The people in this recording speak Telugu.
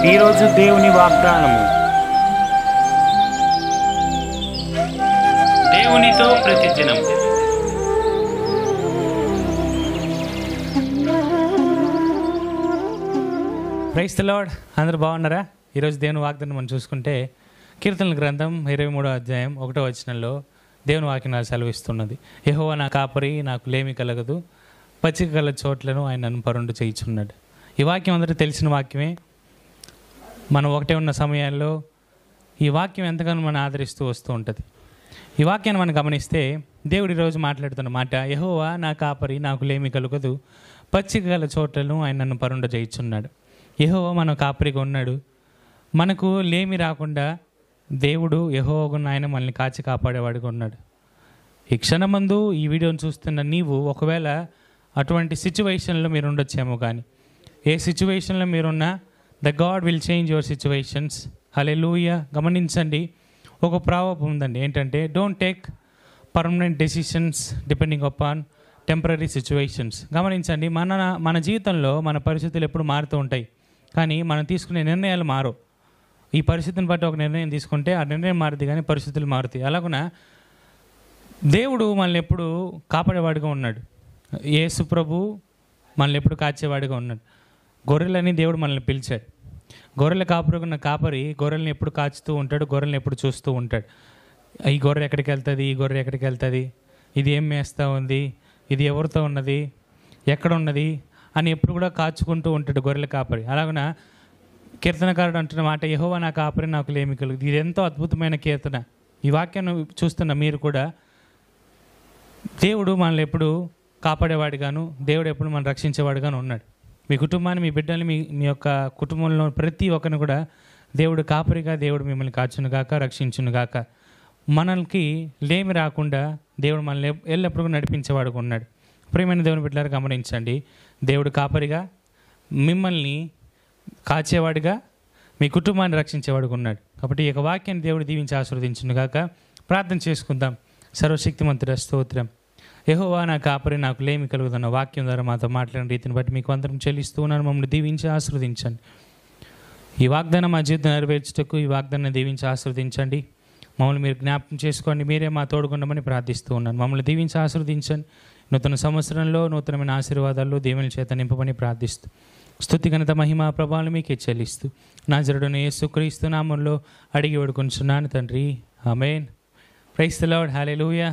ఈరోజు దేవుని వాగ్దానము. దేవునితో ప్రతిదినం. Praise the lord. అందరూ బాగున్నారా? ఈరోజు దేవుని వాగ్దానం మనం చూసుకుంటే కీర్తనల గ్రంథం 23వ అధ్యాయం 1వ వచనంలో దేవుని వాక్యం నాకు సెలవిస్తున్నది. యెహోవా నా కాపరి, నాకు లేమి కలగదు, పచ్చిక గల చోట్లను ఆయన నన్ను పరుండు చేయుచున్నాడు. ఈ వాక్యం అందరికీ తెలిసిన వాక్యమే. మనం ఒకటే ఉన్న సమయాల్లో ఈ వాక్యం ఎంతగానో మనం ఆదరిస్తూ వస్తూ ఉంటుంది. ఈ వాక్యాన్ని మనం గమనిస్తే దేవుడు ఈరోజు మాట్లాడుతున్న మాట, యెహోవా నా కాపరి, నాకు లేమి కలుగదు, పచ్చిక గల చోట్లను ఆయన నన్ను పరుండ చేయుచున్నాడు. యెహోవా మన కాపరిగా ఉన్నాడు. మనకు లేమి రాకుండా దేవుడు యెహోవాగా ఆయన మనల్ని కాచి కాపాడేవాడిగా ఉన్నాడు. ఈ క్షణమందు ఈ వీడియోని చూస్తున్న నీవు ఒకవేళ అటువంటి సిచ్యువేషన్లో మీరు ఉండొచ్చేమో, కానీ ఏ సిచ్యువేషన్లో మీరున్నా the God will change your situations. Hallelujah. గమనించండి, ఒక ప్రావర్బ్ ఉందండి, ఏంటంటే don't take permanent decisions depending upon temporary situations. గమనించండి, మన జీవితంలో మన పరిస్థితులు ఎప్పుడు మారుతూ ఉంటాయి, కానీ మనం తీసుకునే నిర్ణయాలు మారవు. ఈ పరిస్థితిని బట్టి ఒక నిర్ణయం తీసుకుంటే ఆ నిర్ణయం మారుతుంది, కానీ పరిస్థితులు మారుతాయి. అలాగున దేవుడు మనల్ని ఎప్పుడు కాపాడేవాడిగా ఉన్నాడు. యేసు ప్రభు మనల్ని ఎప్పుడు కాచేవాడిగా ఉన్నాడు. గొర్రెలని దేవుడు మనల్ని పిలిచాడు. గొర్రెల కాపరుకున్న కాపరి గొర్రెల్ని ఎప్పుడు కాచుతూ ఉంటాడు, గొర్రెల్ని ఎప్పుడు చూస్తూ ఉంటాడు. ఈ గొర్రె ఎక్కడికి వెళ్తుంది, ఈ గొర్రె ఎక్కడికి వెళ్తుంది, ఇది ఏం మేస్తూ ఉంది, ఇది ఎవరితో ఉన్నది, ఎక్కడ ఉన్నది అని ఎప్పుడు కూడా కాచుకుంటూ ఉంటాడు గొర్రెల కాపరి. అలాగన కీర్తనకారుడు అంటున్న మాట, యెహోవా నా కాపరి, నాకు లేమి కలుగుతుంది. ఇది ఎంతో అద్భుతమైన కీర్తన. ఈ వాక్యాన్ని చూస్తున్న మీరు కూడా దేవుడు మనల్ని ఎప్పుడు కాపాడేవాడిగాను, దేవుడు ఎప్పుడు మనం రక్షించేవాడిగాను ఉన్నాడు. మీ కుటుంబాన్ని, మీ బిడ్డల్ని, మీ యొక్క కుటుంబంలో ప్రతి ఒక్కరిని కూడా దేవుడు కాపరిగా దేవుడు మిమ్మల్ని కాచునుగాక, రక్షించునుగాక. మనకి లేమి రాకుండా దేవుడు మనల్ని ఎల్లప్పుడూ నడిపించేవాడుగా ఉన్నాడు. ప్రియమైన దేవుని బిడ్డలారా, గమనించండి, దేవుడు కాపరిగా, మిమ్మల్ని కాచేవాడిగా, మీ కుటుంబాన్ని రక్షించేవాడుగా ఉన్నాడు. కాబట్టి ఈ యొక్క వాక్యాన్ని దేవుడు దీవించి ఆశీర్వదించునుగాక. ప్రార్థన చేసుకుందాం. సర్వశక్తిమంతుడా స్తోత్రం. యెహోవా నా కాపరి, నాకు లేమి కలుగుతున్న వాక్యం ద్వారా మాతో మాట్లాడిన రీతిని బట్టి మీకు అందరం చెల్లిస్తూ ఉన్నాను. మమ్మల్ని దీవించి ఆశీర్వదించండి. ఈ వాగ్దానం మా జీవితం నెరవేర్చుటకు ఈ వాగ్దానాన్ని దీవించి ఆశీర్వదించండి. మమ్మల్ని మీరు జ్ఞాపకం చేసుకోండి. మీరే మా తోడుగుండమని ప్రార్థిస్తూ ఉన్నాను. మమ్మల్ని దీవించి ఆశీర్వదించండి. నూతన సంవత్సరంలో నూతనమైన ఆశీర్వాదాల్లో దేవుని చేత నింపమని ప్రార్థిస్తూ, స్తుతి ఘనత మహిమ ప్రభావాలు మీకే చెల్లిస్తూ నాజరుడైన యేసుక్రీస్తు నామములో అడిగి వేడుకొనుచున్నాను తండ్రి. Amen. Praise the lord. Hallelujah.